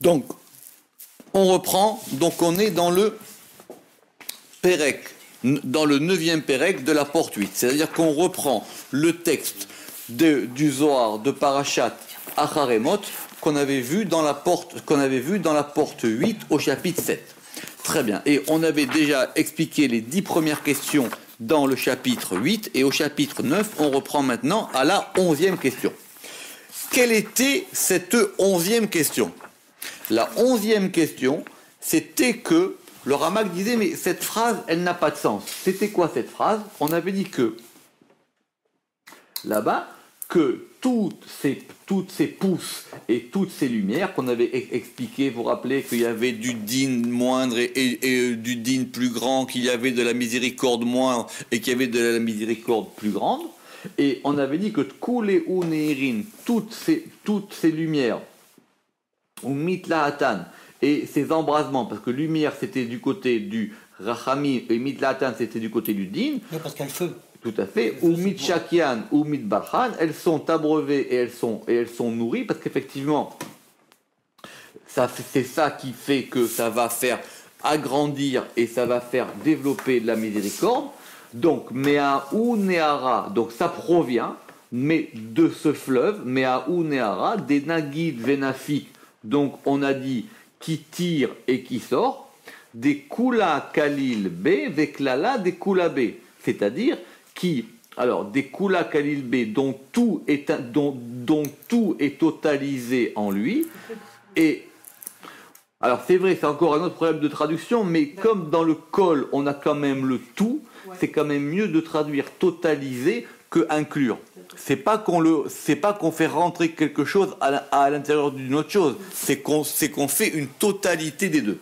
Donc, on reprend, donc on est dans le Pérec, dans le 9e Pérec de la porte 8. C'est-à-dire qu'on reprend le texte du Zohar de Parashat Acharemot qu'on avait vu dans la porte 8 au chapitre 7. Très bien. Et on avait déjà expliqué les 10 premières questions dans le chapitre 8 et au chapitre 9, on reprend maintenant à la 11e question. Quelle était cette 11e question? La 11e question, c'était que le Ramak disait, mais cette phrase, elle n'a pas de sens. C'était quoi cette phrase? On avait dit que, là-bas, que toutes ces pousses et toutes ces lumières qu'on avait expliqué, vous vous rappelez qu'il y avait du din moindre et du din plus grand, qu'il y avait de la miséricorde moindre et qu'il y avait de la miséricorde plus grande. Et on avait dit que Tkule ou Neirin, toutes ces lumières, ou Mitlahatan, et ces embrasements, parce que lumière c'était du côté du Rachamim et Mitlahatan c'était du côté du din. Oui, parce qu'il y a le feu. Tout à fait. Ou Mitchakian ou Mitbarchan, elles sont abreuvées et elles sont nourries, parce qu'effectivement, c'est ça qui fait que ça va faire agrandir et ça va faire développer la miséricorde. Donc, Mea ou Neara, donc ça provient mais de ce fleuve, Mea ou Neara, des Nagid Venafik, donc on a dit qui tire et qui sort, des Kula Kalil B, Veklala des Kula B, c'est-à-dire des Kula Kalil B, dont tout est totalisé en lui, et alors c'est vrai, c'est encore un autre problème de traduction, mais comme dans le Kol, on a quand même le tout, c'est quand même mieux de traduire totaliser que inclure. C'est pas qu'on fait rentrer quelque chose à l'intérieur d'une autre chose, c'est qu'on fait une totalité des deux.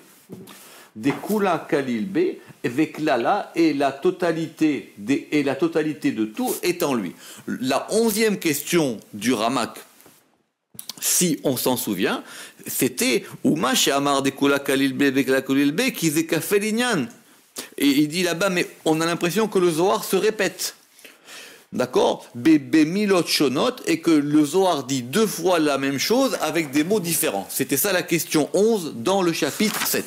Des Kula Kalil B, avec Lala, et la totalité de tout est en lui. La 11e question du Ramak, si on s'en souvient, c'était Uma Amar de Kula Kalil B, avec la Kalil B, qui zékafé l'inyan. Et il dit là-bas, mais on a l'impression que le Zohar se répète. D'accord? Milot Shonot, et que le Zohar dit 2 fois la même chose avec des mots différents. C'était ça la question 11 dans le chapitre 7.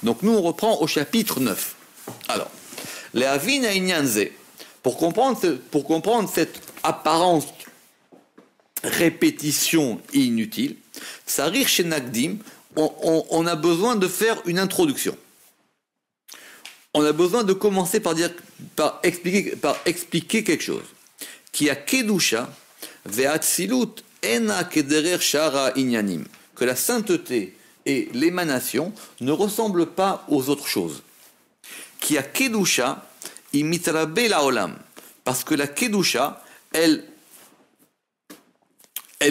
Donc nous on reprend au chapitre 9. Alors, les Avin Ainyanze, pour comprendre cette apparence répétition inutile, Sarir Shenagdim, on a besoin de faire une introduction. On a besoin de commencer par expliquer quelque chose. Qui a Kedusha, Ve'atzilut, Ena Kederer Shara Inyanim. Que la sainteté et l'émanation ne ressemblent pas aux autres choses. Qui a Kedusha, Imitrabe Laolam. Parce que la Kedusha, elle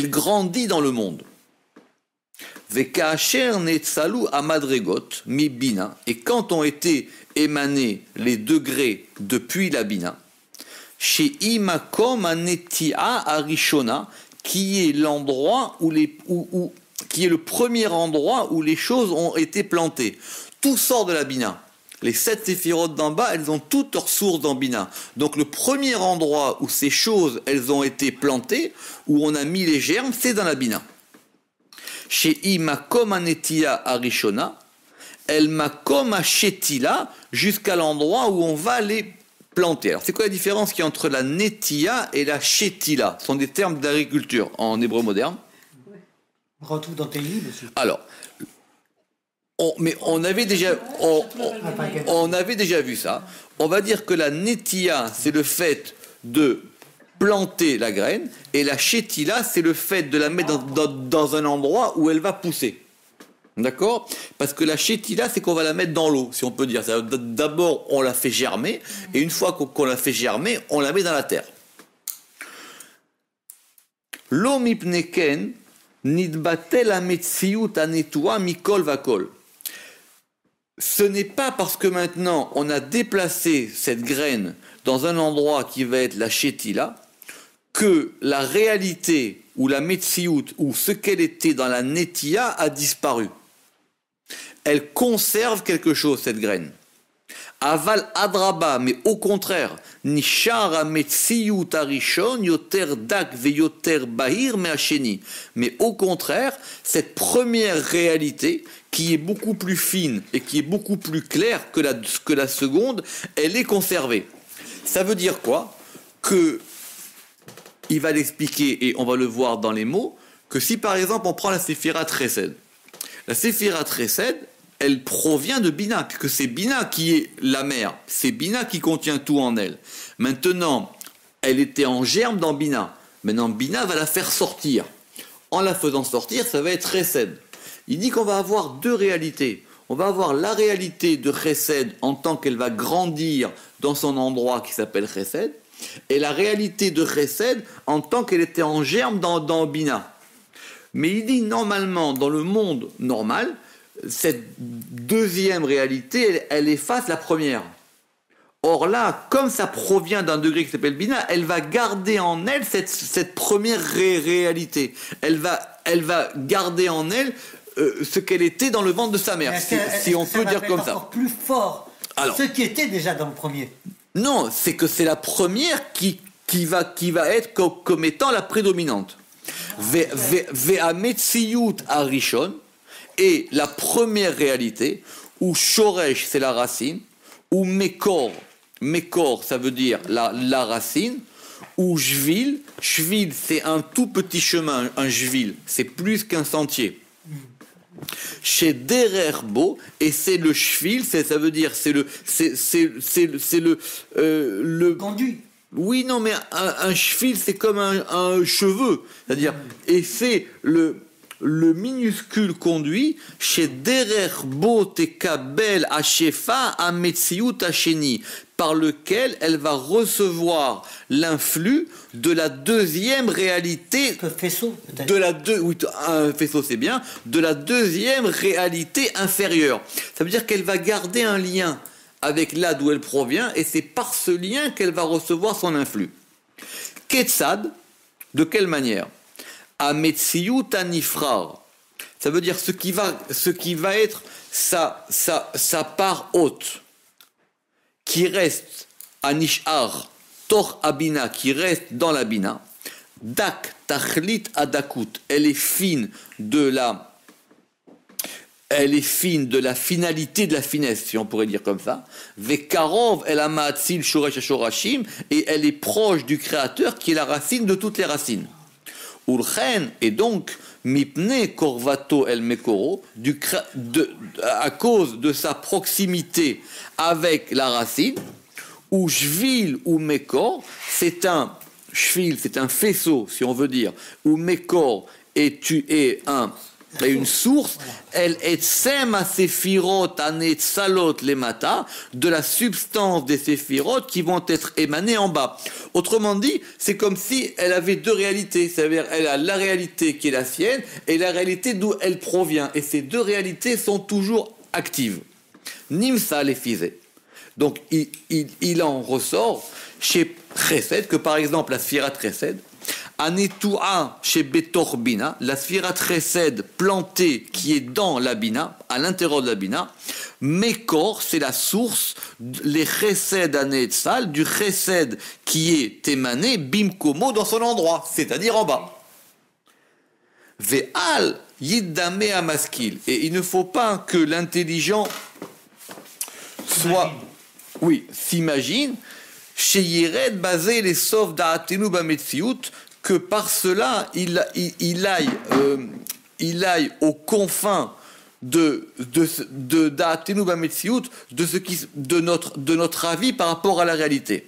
grandit dans le monde. Vekaasher netzalu amadregot mi bina, et quand ont été émanés les degrés depuis la bina, chez imakom anetia arishona, qui est l'endroit qui est le premier endroit où les choses ont été plantées. Tout sort de la bina. Les 7 séphirotes d'en bas, elles ont toutes leur source dans bina. Donc le premier endroit où ces choses, elles ont été plantées, où on a mis les germes, c'est dans la bina. Chez Imakom Anetia Arishona, El Makom Ashetila, jusqu'à l'endroit où on va les planter. Alors, c'est quoi la différence qu'il y a entre la Netia et la Shetila? Ce sont des termes d'agriculture en hébreu moderne. On retrouve dans tes livres aussi. Alors, on avait déjà vu ça. On va dire que la Netia, c'est le fait de planter la graine, et la Shetila, c'est le fait de la mettre dans un endroit où elle va pousser. D'accord? Parce que la Shetila, c'est qu'on va la mettre dans l'eau, si on peut dire. D'abord, on la fait germer, et une fois qu'on la fait germer, on la met dans la terre. Lo mipneken nidbatel ametziut anetua mikol vakol. Ce n'est pas parce que maintenant on a déplacé cette graine dans un endroit qui va être la Shetila que la réalité ou la Metsiout ou ce qu'elle était dans la Netia a disparu. Elle conserve quelque chose, cette graine. Aval adraba, mais au contraire, nishar ametziyut arishon yoter dak veyoter bahir me'asheni. Mais au contraire, cette première réalité, qui est beaucoup plus fine et qui est beaucoup plus claire que la seconde, elle est conservée. Ça veut dire quoi? Que, il va l'expliquer et on va le voir dans les mots, que si par exemple on prend la Séphirat Chesed, la Séphirat Chesed, elle provient de Bina, que c'est Bina qui est la mère, c'est Bina qui contient tout en elle. Maintenant, elle était en germe dans Bina. Maintenant, Bina va la faire sortir. En la faisant sortir, ça va être Chesed. Il dit qu'on va avoir deux réalités. On va avoir la réalité de Chesed en tant qu'elle va grandir dans son endroit qui s'appelle Chesed, et la réalité de Chesed en tant qu'elle était en germe dans Bina. Mais il dit normalement, dans le monde normal, cette deuxième réalité, elle efface la première. Or là, comme ça provient d'un degré qui s'appelle Bina, elle va garder en elle cette première réalité. Elle va garder en elle ce qu'elle était dans le ventre de sa mère, si on peut dire comme ça. Encore plus fort. Alors, ce qui était déjà dans le premier. Non, c'est que c'est la première qui va être comme étant la prédominante. Ve'ametziyut arishon, et la première réalité, où shoresh c'est la racine, ou mekor ça veut dire la racine, ou shvil c'est un tout petit chemin, un shvil, c'est plus qu'un sentier. Chez Dererbo, et c'est le shvil, ça veut dire c'est le conduit. Oui, non, mais un shvil c'est comme un cheveu, c'est-à-dire, et c'est le minuscule conduit chez Dererbo tekabel ashefa ametziut asheni, par lequel elle va recevoir l'influx de la deuxième réalité. Un faisceau, peut-être. Oui, un faisceau, c'est bien. De la deuxième réalité inférieure. Ça veut dire qu'elle va garder un lien avec là d'où elle provient, et c'est par ce lien qu'elle va recevoir son influx. Ketzad, de quelle manière? Ametziyut anifrar. Ça veut dire ce qui va être sa part haute, qui reste anishar, tor abina, qui reste dans la bina. Dak tachlit adakut. Elle est fine de la finalité de la finesse, si on pourrait dire comme ça. Vekarov el amatzil shoresh shorashim, et elle est proche du Créateur qui est la racine de toutes les racines. Urchen, et donc, mipne korvato el mekoro, à cause de sa proximité avec la racine, ou shvil ou mekor, c'est un faisceau, si on veut dire, ou mekor est une source, elle est sema séphirot anetzalot lemata, de la substance des séphirot qui vont être émanées en bas. Autrement dit, c'est comme si elle avait deux réalités, c'est-à-dire elle a la réalité qui est la sienne et la réalité d'où elle provient, et ces deux réalités sont toujours actives. Nimsa les fizé. Donc il en ressort chez Chesed que par exemple la Sfirat Chesed, Anetua chez Betor Bina, la Sfirat Chesed plantée qui est dans la Bina, à l'intérieur de la Bina, Mekor, c'est la source, les Chesed Anetzal, du Chesed qui est émané, Bimkomo, dans son endroit, c'est-à-dire en bas. Ve'al Yiddame Amaskil, et il ne faut pas que l'intelligent s'imagine, chez Yered basé les sauf d'Aatenu Bametziut, que par cela il aille aux confins de d'Aatenu Bametziut, de notre avis par rapport à la réalité.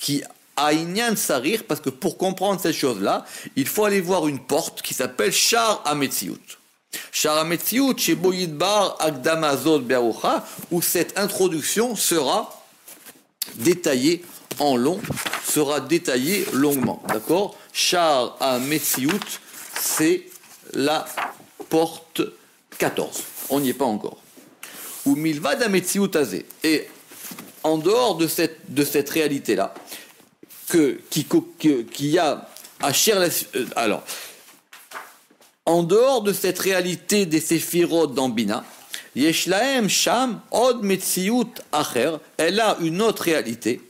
Qui Aïnyan Sarir, parce que pour comprendre cette chose-là, il faut aller voir une porte qui s'appelle Shar Ametziut. Shar Ametziut, chez Boyidbar Agdama Zod Be'arucha, où cette introduction sera détaillée en long, sera détaillée longuement. D'accord? Shar Ametziut, c'est la porte 14. On n'y est pas encore. Ou Milvad Ametziut Azé. Et en dehors de cette réalité-là, qui a à Cher. Alors, en dehors de cette réalité des séphirot dans Bina, Yeshlaem Sham Od Metziut Acher, elle a une autre réalité,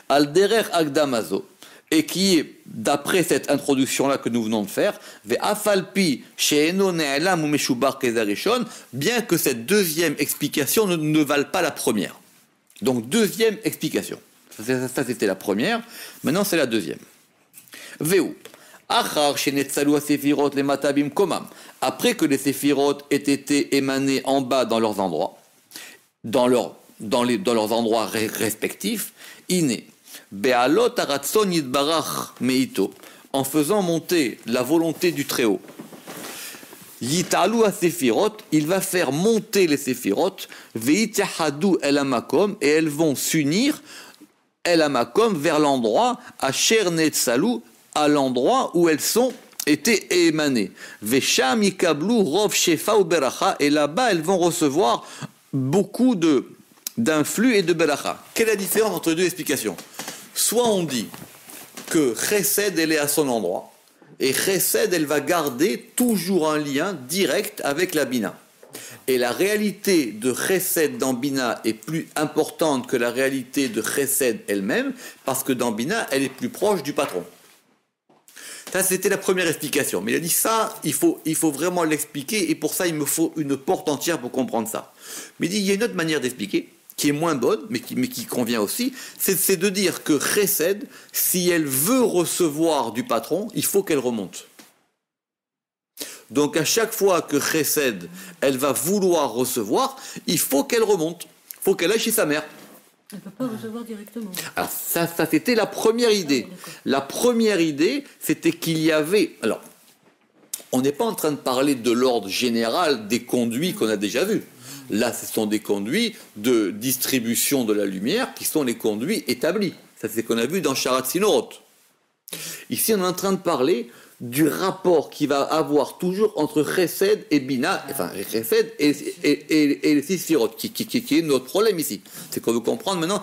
Al Derer Agdamazo, et qui est, d'après cette introduction-là que nous venons de faire, Ve'afalpi she'eno ne'elam ou meshubar kezarishon, bien que cette deuxième explication ne vale pas la première. Donc, deuxième explication. Ça, c'était la première. Maintenant, c'est la deuxième. Ve'u. Achar she'netzalu ha-sefirot le-matabim komam. Après que les séphirot aient été émanés en bas dans leurs endroits, dans leurs endroits respectifs, iné. Be'alot haratzon yitbarach meito, en faisant monter la volonté du Très-Haut. Yitalu ha-sefirot, il va faire monter les séphirot, ve'itahadu el hamakom, et elles vont s'unir el hamakom vers l'endroit, asher netzalu, à l'endroit où elles sont été émanées. Ve'sham yikablu rov shefa ou beracha, et là-bas elles vont recevoir beaucoup d'influx et de beracha. Quelle est la différence entre les deux explications? Soit on dit que Chesed, elle est à son endroit, et Chesed, elle va garder toujours un lien direct avec la Bina. Et la réalité de Chesed dans Bina est plus importante que la réalité de Chesed elle-même, parce que dans Bina, elle est plus proche du patron. Ça, c'était la première explication. Mais il a dit ça, il faut vraiment l'expliquer, et pour ça, il me faut une porte entière pour comprendre ça. Mais il dit, il y a une autre manière d'expliquer, qui est moins bonne, mais qui convient aussi, c'est de dire que Chesed, si elle veut recevoir du patron, il faut qu'elle remonte. Donc à chaque fois que Chesed, elle va vouloir recevoir, il faut qu'elle remonte, il faut qu'elle aille chez sa mère. Elle ne peut pas recevoir directement. Alors ça c'était la première idée. La première idée, c'était qu'il y avait... Alors, on n'est pas en train de parler de l'ordre général des conduits qu'on a déjà vus. Là, ce sont des conduits de distribution de la lumière qui sont les conduits établis. Ça, c'est ce qu'on a vu dans Sharat Sinorot. Ici, on est en train de parler du rapport qu'il va avoir toujours entre Chesed et Bina, enfin Chesed et les six Sphirot, qui est notre problème ici. C'est qu'on veut comprendre maintenant.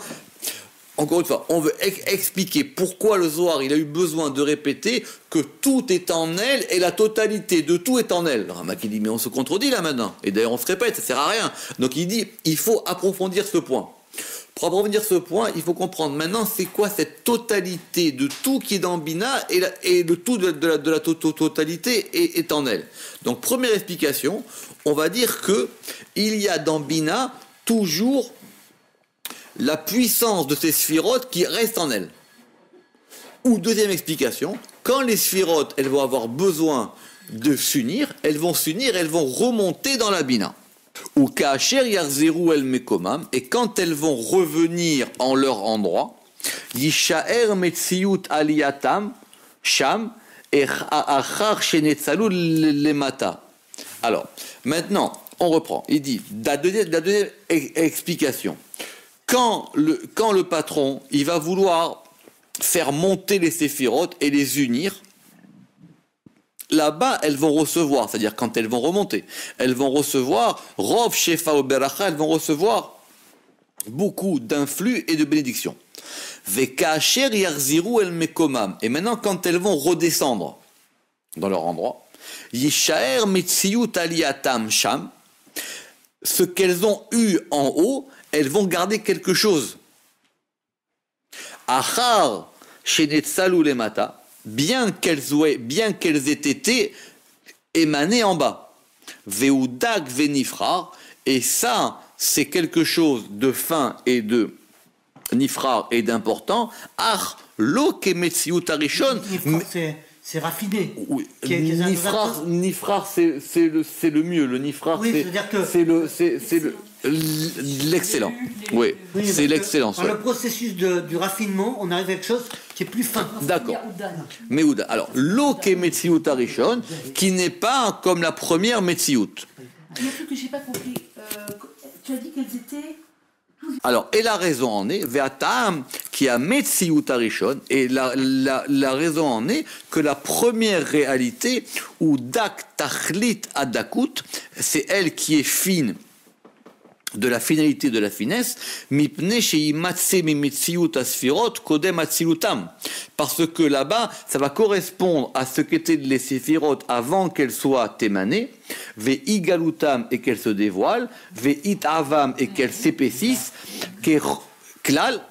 Encore une fois, on veut expliquer pourquoi le Zohar il a eu besoin de répéter que tout est en elle et la totalité de tout est en elle. Le Ramak il dit mais on se contredit là maintenant. Et d'ailleurs on se répète, ça sert à rien. Donc il dit il faut approfondir ce point. Pour approfondir ce point, il faut comprendre maintenant c'est quoi cette totalité de tout qui est dans Bina et le tout de la totalité est en elle. Donc première explication, on va dire que il y a dans Bina toujours la puissance de ces sphirotes qui restent en elles. Ou deuxième explication, quand les sphirotes, elles vont avoir besoin de s'unir, elles vont remonter dans la bina. Ou ka'asher yarzeru el mekomam, et quand elles vont revenir en leur endroit, yisha'er metziut aliyatam sham et achar shenetzalu lemata. Alors, maintenant, on reprend. Il dit, la deuxième explication. Quand le patron, il va vouloir faire monter les séphirotes et les unir, là-bas, elles vont recevoir, c'est-à-dire quand elles vont remonter, elles vont recevoir Rov, Shefa ou Beracha, elles vont recevoir beaucoup d'influx et de bénédictions. Vekacher yarziru el mekomam. Et maintenant, quand elles vont redescendre dans leur endroit, Yishaer metziut aliyatam sham, ce qu'elles ont eu en haut, elles vont garder quelque chose. Achar shenetzalu lemata, bien qu'elles aient été émanées en bas. Veudak venifrar, et ça, c'est quelque chose de fin et de nifrar et d'important. Ach lo kemetziut arishon. C'est raffiné. Oui. Nifrar, c'est le mieux. Le nifrar, oui, c'est l'excellent. Oui, c'est l'excellence. Dans le processus du raffinement, on arrive à quelque chose qui est plus fin. D'accord. Meouda. Alors, lo ke metziut arishon, qui n'est pas comme la première metziut. Il y a un truc que je n'ai pas compris. Tu as dit qu'elles étaient... Alors, et la raison en est, Ve'atam, qui a Metziut Arishon, et la raison en est que la première réalité, ou Dak Tachlit Adakut, c'est elle qui est fine de la finalité de la finesse, parce que là-bas, ça va correspondre à ce qu'étaient les séphirotes avant qu'elles soient émanées, ve'igalutam et qu'elles se dévoilent, ve'itavam et qu'elles s'épaississent, klal,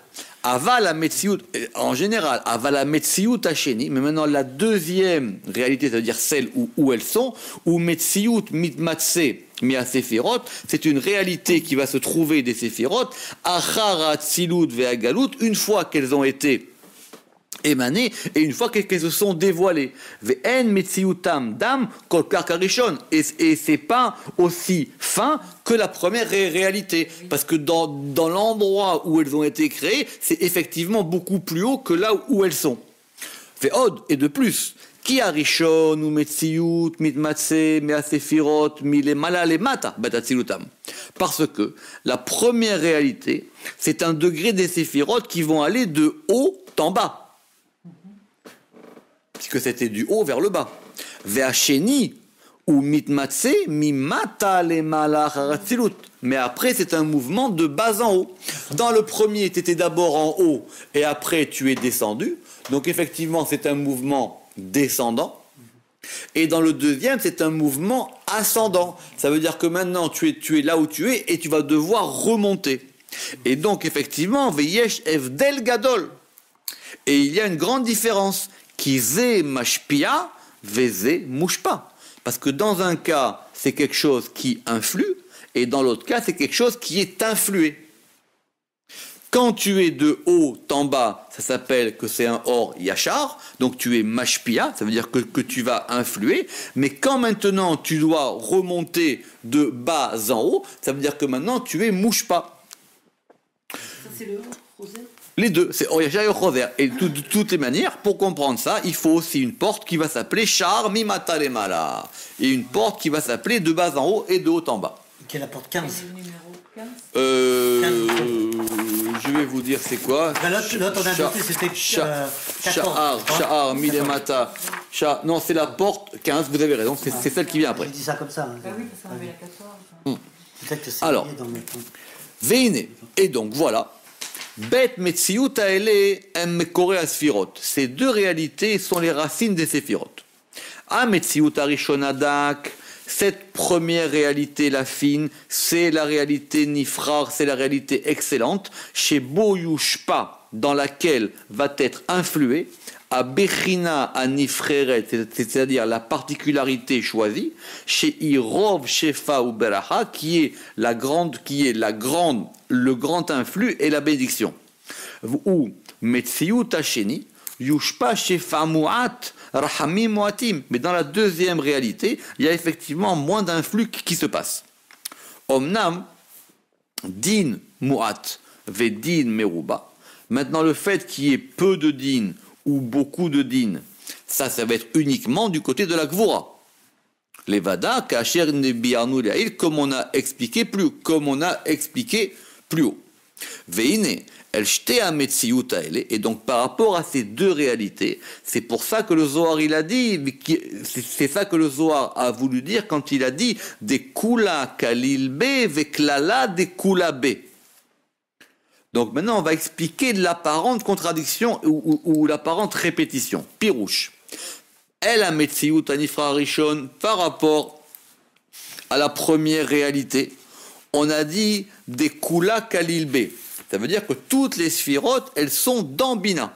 aval la metsiout, en général, aval la metsiout hacheni, mais maintenant la deuxième réalité, c'est-à-dire celle où elles sont, où metsiout mitmatse mia séphirot, c'est une réalité qui va se trouver des séphirotes, achara tzilut ve'agalut, une fois qu'elles ont été émanées et une fois qu'elles se sont dévoilées. Ve'en metziutam dam kol karkarishon, et c'est pas aussi fin que la première réalité, parce que dans l'endroit où elles ont été créées, c'est effectivement beaucoup plus haut que là où elles sont. Ve'od, et de plus, Ki arishon ou metziut mitmatse me'asefirot milemala lemata batatzilutam. Parce que la première réalité, c'est un degré des séphirotes qui vont aller de haut en bas. Puisque c'était du haut vers le bas. Ve'asheni ou mitmatse mimata lemala haratzilut. Mais après, c'est un mouvement de bas en haut. Dans le premier, tu étais d'abord en haut et après tu es descendu. Donc effectivement, c'est un mouvement descendant, et dans le deuxième c'est un mouvement ascendant, ça veut dire que maintenant tu es là où tu es et tu vas devoir remonter, et donc effectivement veyesh evdel gadol, et il y a une grande différence, qui ze mashpia veze mushpa, parce que dans un cas c'est quelque chose qui influe et dans l'autre cas c'est quelque chose qui est influé. Quand tu es de haut en bas, ça s'appelle que c'est un or yachar, donc tu es mashpia, ça veut dire que tu vas influer, mais quand maintenant tu dois remonter de bas en haut, ça veut dire que maintenant tu es mouchpa. Ça, c'est le rosé. Les deux, c'est or yachar et or roser. Et de toutes les manières, pour comprendre ça, il faut aussi une porte qui va s'appeler char mimata lemala, et une porte qui va s'appeler de bas en haut et de haut en bas. Qui est la porte 15. C'est le numéro 15. Je vais vous dire c'est quoi. Ben l'autre, on a noté, c'était 14. Sha'ar, Milemata. Non, c'est la porte 15, vous avez raison, c'est celle qui vient après. J'ai dit ça comme ça. Hein. Ah oui, parce qu'on avait la 14. Peut-être que c'est Alors, lié dans mes comptes. Veine. Et donc voilà. Bet Metziut Aele Em Mekore Asfirot. Ces deux réalités sont les racines des Séphirot. A Metziut Arishonadak. Cette première réalité, la fine, c'est la réalité nifrar, c'est la réalité excellente, chez Boyushpa, dans laquelle va être influé, à Bechina, à Nifreret, c'est-à-dire la particularité choisie, chez Irov, Shefa ou Beraha, le grand influx et la bénédiction. Ou Metziut Hasheni, Yushpa Shefa Mu'at, Rahamim Moatim. Mais dans la deuxième réalité, il y a effectivement moins d'influx qui se passe. Omnam, din mu'at, vedin meruba. Maintenant, le fait qu'il y ait peu de din ou beaucoup de din, ça va être uniquement du côté de la Gvura. Les Vada, Kacher Nebiarnu Le'ail, comme on a expliqué plus haut. Veine, et donc par rapport à ces deux réalités, c'est pour ça que le Zohar il a dit, c'est ça que le Zohar a voulu dire quand il a dit des kula kalilbe veklala des kula be. Donc maintenant on va expliquer l'apparente contradiction ou l'apparente répétition. Pirouche. El ametziut anifra rishon, par rapport à la première réalité, on a dit des kula kalilbe. Ça veut dire que toutes les sphirotes, elles sont dans Bina.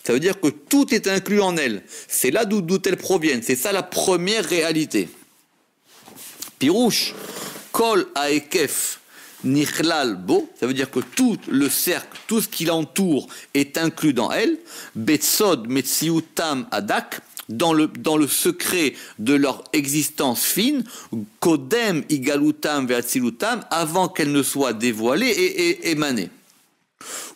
Ça veut dire que tout est inclus en elles. C'est là d'où elles proviennent. C'est ça la première réalité. Pirouche, kol aekef nichlal bo, ça veut dire que tout le cercle, tout ce qui l'entoure est inclus dans elle. Betsod metziutam adak, dans le secret de leur existence fine, kodem igalutam ve'atzilutam, avant qu'elles ne soient dévoilées et émanées.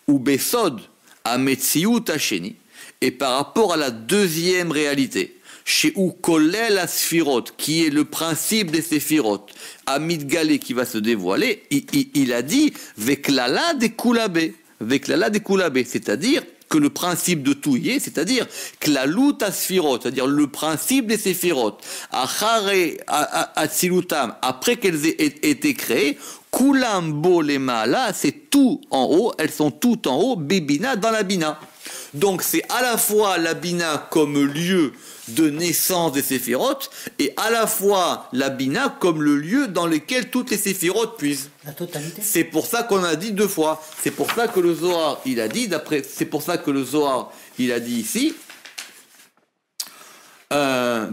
Ou besod a metziut hasheni, et par rapport à la deuxième réalité, chez ou kolel asfirot, qui est le principe des séphirot, Amid Galé qui va se dévoiler, il a dit veklala de kulabe, c'est-à-dire que le principe de tout y est, c'est-à-dire que la lut asphirot, c'est-à-dire le principe des séphirot, achare atzilutam, après qu'elles aient été créées, kulam bo lema là, c'est tout en haut, elles sont toutes en haut, bébina dans la bina. Donc c'est à la fois la bina comme lieu de naissance des séphirotes et à la fois la bina comme le lieu dans lequel toutes les séphirotes puisent. La totalité. C'est pour ça qu'on a dit deux fois. C'est pour ça que le Zohar, il a dit, c'est pour ça que le Zohar, il a dit ici,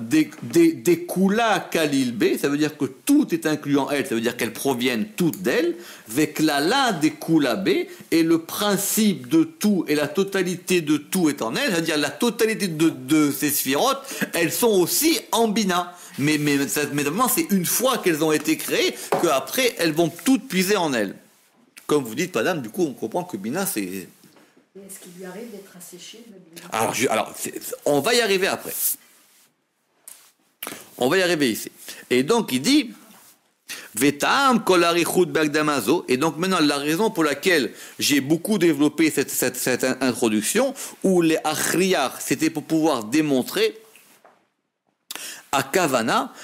des kula kalil b, ça veut dire que tout est inclus en elle, ça veut dire qu'elles proviennent toutes d'elle, veklala des kula b, et le principe de tout et la totalité de tout est en elle, c'est-à-dire la totalité de ces sphirotes, elles sont aussi en bina. Mais vraiment, c'est une fois qu'elles ont été créées qu'après, elles vont toutes puiser en elles. Comme vous dites, madame, du coup, on comprend que bina, c'est... Est-ce qu'il lui arrive d'être asséché de la bina? Alors, on va y arriver après. On va y arriver ici. Et donc, il dit, Vetam kol arichut bagdamazo. Et donc, maintenant, la raison pour laquelle j'ai beaucoup développé cette introduction, où les achriyach, c'était pour pouvoir démontrer à Kavana,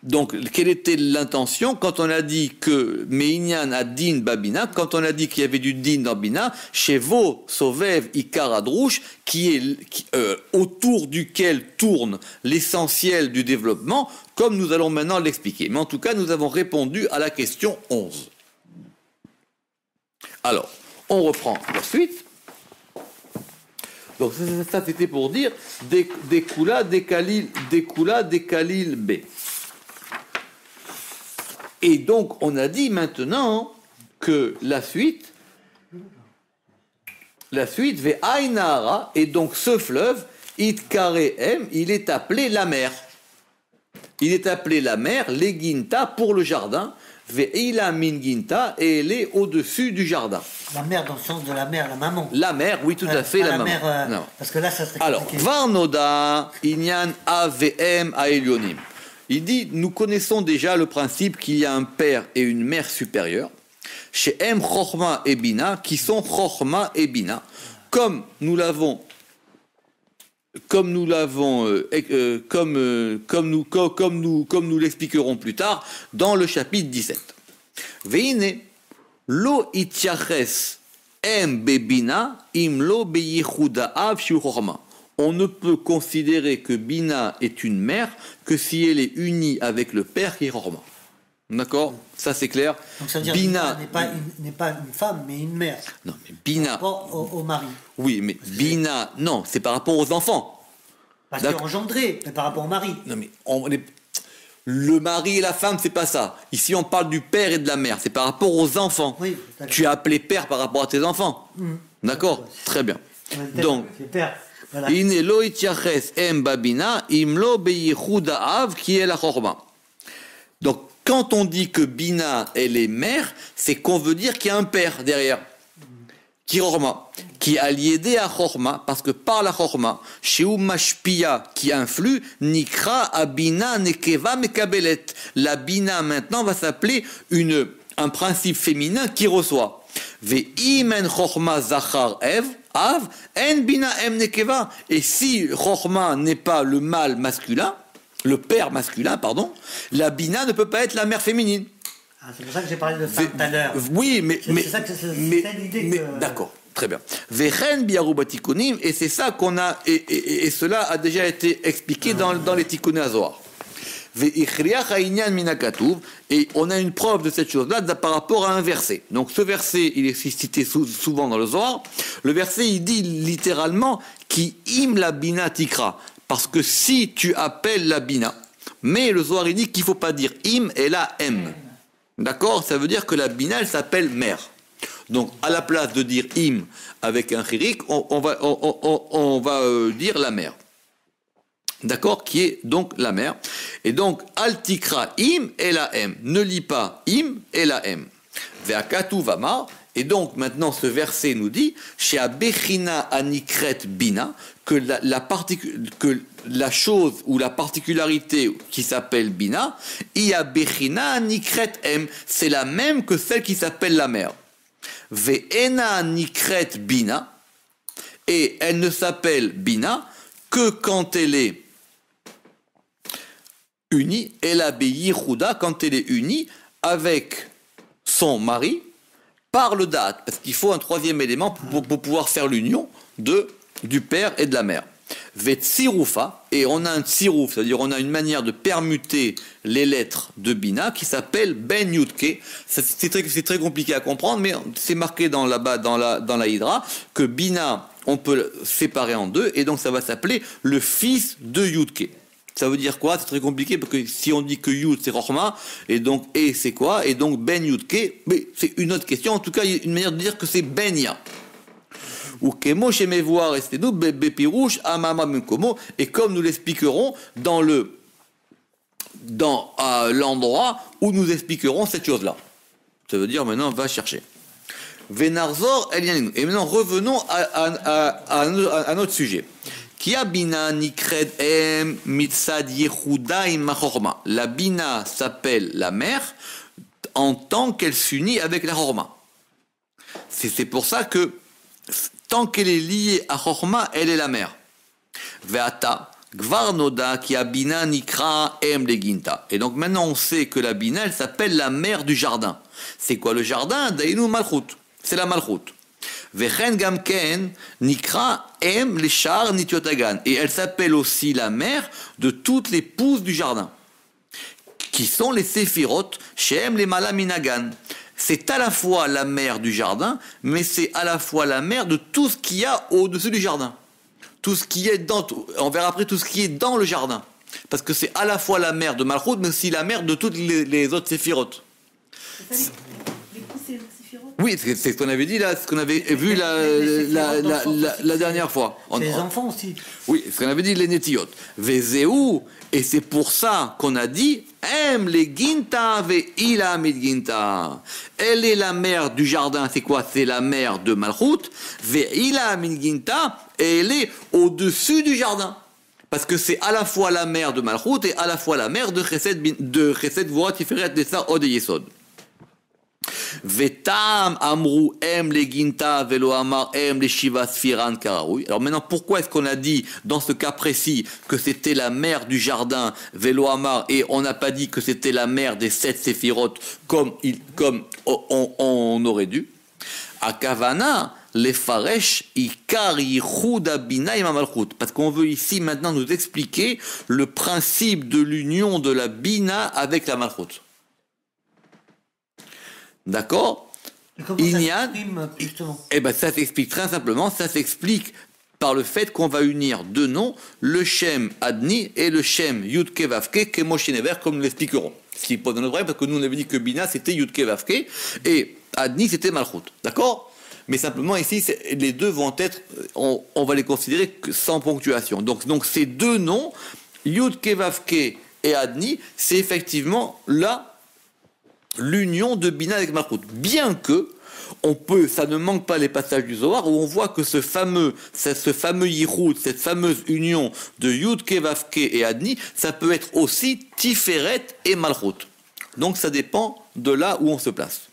donc, quelle était l'intention quand on a dit que Meinyan a din babina, quand on a dit qu'il y avait du din dans bina, Shevo sovev ikar adrouche, qui est autour duquel tourne l'essentiel du développement, comme nous allons maintenant l'expliquer. Mais en tout cas, nous avons répondu à la question 11. Alors, on reprend la suite. Donc, ça c'était pour dire des kula, des kalil B. Et donc, on a dit maintenant que la suite Ve'ainara, et donc ce fleuve, Itkarehem, il est appelé la mer. Il est appelé la mer, Leginta, pour le jardin, Ve'ila min ginta, et elle est au-dessus du jardin. La mer dans le sens de la mer, la maman. La mer, oui, tout à fait, la maman. Mer, parce que là, ça serait alors, Varnoda, Inyan AVM Aelionim. Il dit, nous connaissons déjà le principe qu'il y a un père et une mère supérieure, chez M. Chochma et Bina, qui sont Chochma et Bina, comme nous l'expliquerons plus tard dans le chapitre 17. Veine, lo ityaches M. Bebina, im lo beyichuda av shu Chochma. On ne peut considérer que Bina est une mère que si elle est unie avec le père qui est Chochma. D'accord? Ça c'est clair. Donc ça veut dire Bina n'est pas une femme, mais une mère. Non, mais Bina. Par rapport au mari. Oui, mais Bina, non, c'est par rapport aux enfants. Parce que engendré, mais par rapport au mari. Non, mais le mari et la femme, c'est pas ça. Ici, on parle du père et de la mère. C'est par rapport aux enfants. Oui, tu es appelé père par rapport à tes enfants. D'accord? Très bien. Donc, voilà. Ine lo ityaches em babina imlo beyichuda av qui est la chorma. Donc, quand on dit que Bina, elle est mère, c'est qu'on veut dire qu'il y a un père derrière. Qui chorma. Qui a lié à chorma, parce que par la chorma, chez mashpia qui influe, nikra abina nekeva mekabelet. La Bina, maintenant, va s'appeler un principe féminin qui reçoit. Ve'imen chorma zachar ev, av, en bina em nekeva. Et si chorma n'est pas le mâle masculin, le père masculin, pardon, la Bina ne peut pas être la mère féminine. Ah, c'est pour ça que j'ai parlé de ça tout à l'heure. Oui, mais l'idée que... D'accord, très bien. Vechen biarou batikonim, et c'est ça qu'on a, et cela a déjà été expliqué dans les tikkuné Zohar. Ve'ichriach ha'inyan min hakatuv, et on a une preuve de cette chose-là par rapport à un verset. Donc ce verset, il est cité souvent dans le Zohar. Le verset, il dit littéralement qui im la bina tikra. Parce que si tu appelles la bina, mais le Zohar il dit qu'il ne faut pas dire im et la m. D'accord? Ça veut dire que la bina, elle s'appelle mère. Donc, à la place de dire im avec un chirik, on va dire la mère. D'accord? Qui est donc la mère. Et donc, altikra im et la m. Ne lis pas im et la m. Ve'akatu vama. Et donc, maintenant, ce verset nous dit, chez Abechina anikret bina, que la chose ou la particularité qui s'appelle bina, ia bechina anikret m, c'est la même que celle qui s'appelle la mère. Ve'ena anikret bina, Et elle ne s'appelle Bina que quand elle est unie, elle a Yichuda, quand elle est unie avec son mari par le date, parce qu'il faut un troisième élément pour pouvoir faire l'union du père et de la mère. Vetsirufa, et on a un tsirouf, c'est-à-dire on a une manière de permuter les lettres de Bina qui s'appelle Ben Yudke. C'est très compliqué à comprendre, mais c'est marqué dans la Hydra que Bina, on peut le séparer en deux, et donc ça va s'appeler le fils de Yudke. Ça veut dire quoi? C'est très compliqué parce que si on dit que Yud c'est Rochma, et donc E c'est quoi? Et donc Ben Yudke, mais c'est une autre question. En tout cas, il y a une manière de dire que c'est Benya. Ou Kemo chez mes voix, restez nous, Bepirouche, Amama Munkomo, et comme nous l'expliquerons dans l'endroit où nous expliquerons cette chose-là. Ça veut dire maintenant, va chercher. Venarzor, Elianinu. Et maintenant, revenons à notre sujet. Kia bina nikred em mitzad yehuda im machorma. La bina s'appelle la mère en tant qu'elle s'unit avec la chorma. C'est pour ça que tant qu'elle est liée à chorma, elle est la mère. Veata gvar noda kia bina nikra em leginta. Et donc maintenant on sait que la bina elle s'appelle la mère du jardin. C'est quoi le jardin? Dainu malchut. C'est la malchut. Vechen gamken nikra em leshar nityotagan. Et elle s'appelle aussi la mère de toutes les pousses du jardin, qui sont les séphirot, shem les malaminagan. C'est à la fois la mère du jardin, mais c'est à la fois la mère de tout ce qu'il y a au-dessus du jardin. Tout ce qui est on verra après tout ce qui est dans le jardin. Parce que c'est à la fois la mère de Malchut, mais aussi la mère de toutes les autres séphirot. Les pousses et les séphirot. Oui, c'est ce qu'on avait dit là, ce qu'on avait vu la dernière fois. Les enfants aussi. Oui, ce qu'on avait dit, les netiyot. Vezeu, et c'est pour ça qu'on a dit, Em les ginta ve ila mit ginta. Elle est la mère du jardin, c'est quoi? C'est la mère de Malchut, ve ila mit ginta, et elle est au-dessus du jardin. Parce que c'est à la fois la mère de Malchut et à la fois la mère de Chesed Gvura Tiferet Desa Od Yesod. Vetam amrou em le ginta velo amar em le shiva sfiran karaoui. Alors maintenant, pourquoi est-ce qu'on a dit dans ce cas précis que c'était la mère du jardin velo amar et on n'a pas dit que c'était la mère des 7 séphirotes comme on aurait dû? Akavana les faresh ikar yichud bina im malchut, parce qu'on veut ici maintenant nous expliquer le principe de l'union de la bina avec la malchut. D'accord? Comment ça s'exprime, justement? Eh ben, ça s'explique très simplement. Ça s'explique par le fait qu'on va unir deux noms, le Shem Adni et le Shem Yudke Vavke, Kemoshinever, comme nous l'expliquerons. Ce qui pose un problème, parce que nous on avait dit que Bina c'était Yudke Vavke et Adni c'était Malchut. D'accord? Mais simplement ici, les deux vont être, on va les considérer sans ponctuation. Donc ces deux noms, Yudke Vavke et Adni, c'est effectivement là l'union de Bina avec Malchut. Bien que, ça ne manque pas les passages du Zohar où on voit que ce fameux Yichud, cette fameuse union de Yudke, Vavke et Adni, ça peut être aussi Tiferet et Malchut. Donc ça dépend de là où on se place.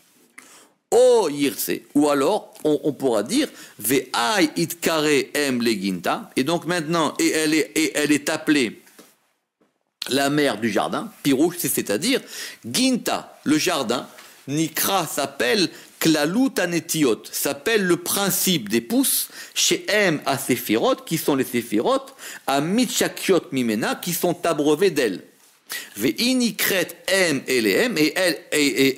O Yirse, ou alors on pourra dire Ve'ai itkare em leginta, et donc maintenant, elle est appelée la mère du jardin, Pirouche, c'est-à-dire Ginta, le jardin, Nikra s'appelle Klalut Anetiot, s'appelle le principe des pousses, chez M à Séphirot, qui sont les Séphirot, à Mitchakiot Mimena, qui sont abreuvés d'elle. Ve'inikret M et les M, et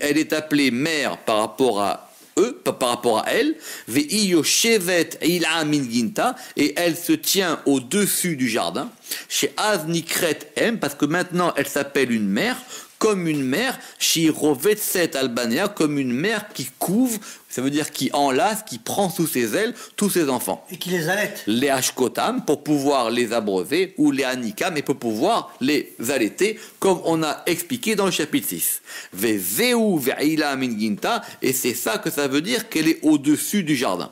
elle est appelée mère par rapport à eux, par rapport à elle, Ve'iyoshevet ila min ginta, et elle se tient au-dessus du jardin, chez Aznikret M, parce que maintenant elle s'appelle une mère, comme une mère, chez Rovetset Albania, comme une mère qui couvre, ça veut dire qui enlace, qui prend sous ses ailes tous ses enfants. Et qui les allaite. Les Ashkotam, pour pouvoir les abreuver, ou les Anikam, et pour pouvoir les allaiter, comme on a expliqué dans le chapitre 6. Vezeu ve'ila min ginta, et c'est ça que ça veut dire qu'elle est au-dessus du jardin.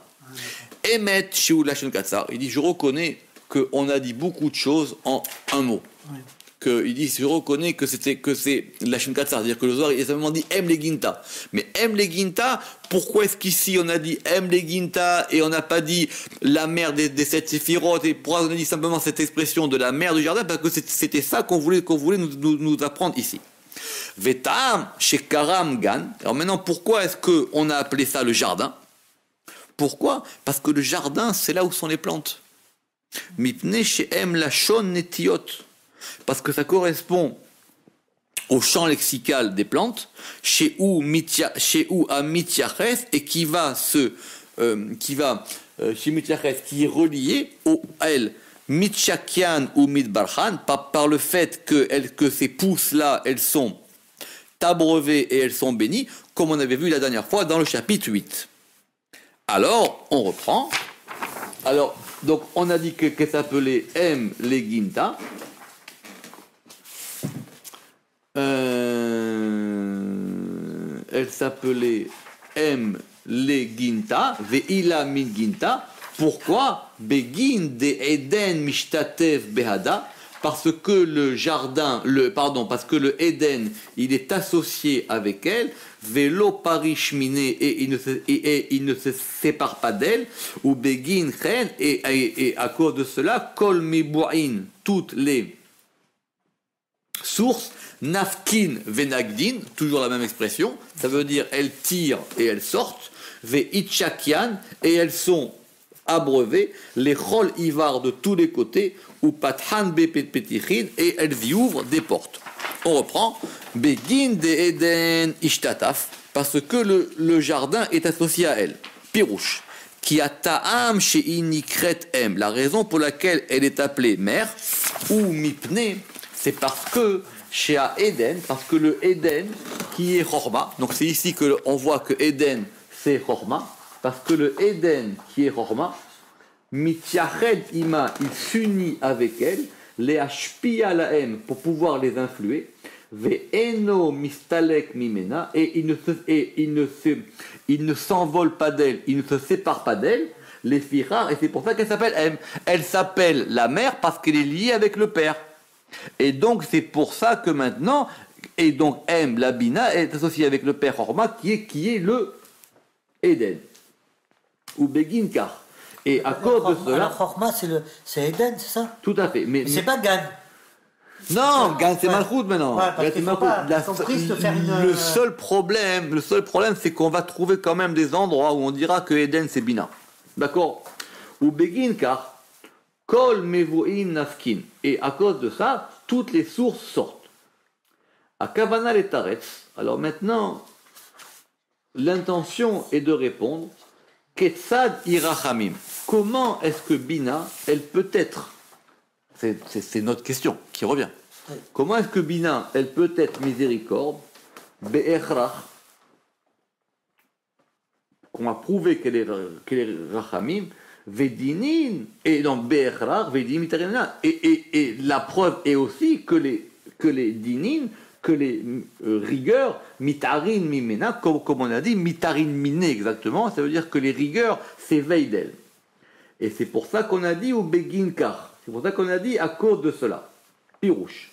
Emet shiu lashon katsar, il dit, je reconnais qu'on a dit beaucoup de choses en un mot. Ouais. il dit, je reconnais que c'est la Shin Katsar, c'est-à-dire que le Zohar, il a simplement dit Em le Ginta. Mais Em le Ginta, pourquoi est-ce qu'ici on a dit Em le Ginta et on n'a pas dit la mère des 7 séphirotes, et pourquoi on a dit simplement cette expression de la mère du jardin? Parce que c'était ça qu'on voulait nous apprendre ici. Vetam chez Karam Gan. Alors maintenant, pourquoi est-ce qu'on a appelé ça le jardin? Pourquoi? Parce que le jardin, c'est là où sont les plantes. Mipne chez Em Lachon Netiot. Parce que ça correspond au champ lexical des plantes, chez où a Mityaches, et qui va chez Mityaches, qui est relié au elle. Mitchakian ou Mitbarchan, par le fait que ces pousses-là, elles sont abreuvées et elles sont bénies, comme on avait vu la dernière fois dans le chapitre 8. Alors, on reprend. Alors, donc, on a dit qu'elle s'appelait Em Leginta. Elle s'appelait Em Leginta, Ve'ila Min Ginta. Pourquoi? Begin de Eden Mishtatev Behada, parce que le jardin, parce que le Eden, il est associé avec elle, Velo Parishmine, et il ne se sépare pas d'elle, ou Begin Chen, et à cause de cela, Kol Mibu'in, toutes les sources, Nafkin Venagdin, toujours la même expression, ça veut dire elles tirent et elles sortent, Ve'itchakian, et elles sont abreuver les chol ivar de tous les côtés ou pathan bepetichin, et elles y ouvrent des portes. On reprend begin de Eden ishtataf, parce que le jardin est associé à elle. Pirouche qui a ta'am chez inikret em, la raison pour laquelle elle est appelée mère, ou mipne, c'est parce que chez Eden, parce que le Eden qui est chorma, donc c'est ici que on voit que Eden c'est chorma. Parce que le Eden qui est Chorma, Mithyached Ima, il s'unit avec elle, les Ashpia Laem, pour pouvoir les influer, Ve'eno Mistalek Mimena, et il ne s'envole pas d'elle, il ne se sépare pas d'elle, les Firar, et c'est pour ça qu'elle s'appelle Em. Elle s'appelle la mère parce qu'elle est liée avec le père. Et donc c'est pour ça que maintenant, et donc Em, la Bina, est associée avec le père Chorma, qui est le Eden. Ou Beginkar. Et à cause de cela. Alors, Chorma, c'est Eden, c'est ça? Tout à fait. Mais c'est pas Gan. Non, Gan, c'est Malchut maintenant. Ouais, parce qu'il faut pas, le seul problème, c'est qu'on va trouver quand même des endroits où on dira que Eden, c'est Bina. D'accord? Ou Beginkar, Kol Mevu'in Nafkin. Et à cause de ça, toutes les sources sortent. À Kavana les Taretz. Alors maintenant, l'intention est de répondre. Ketzad irachamim. Comment est-ce que Bina, elle peut être, c'est notre question qui revient. Oui. Comment est-ce que Bina, elle peut être miséricorde, be'echrach, qu'on a prouvé qu'elle est rachamim, vedinin, et donc be'echrach, vedin mitarina. Et la preuve est aussi que les dinin, que les rigueurs, mitarin mimena, comme on a dit, mitarin miné exactement, ça veut dire que les rigueurs s'éveillent d'elle. Et c'est pour ça qu'on a dit au beginkar, c'est pour ça qu'on a dit à cause de cela. Pirouche.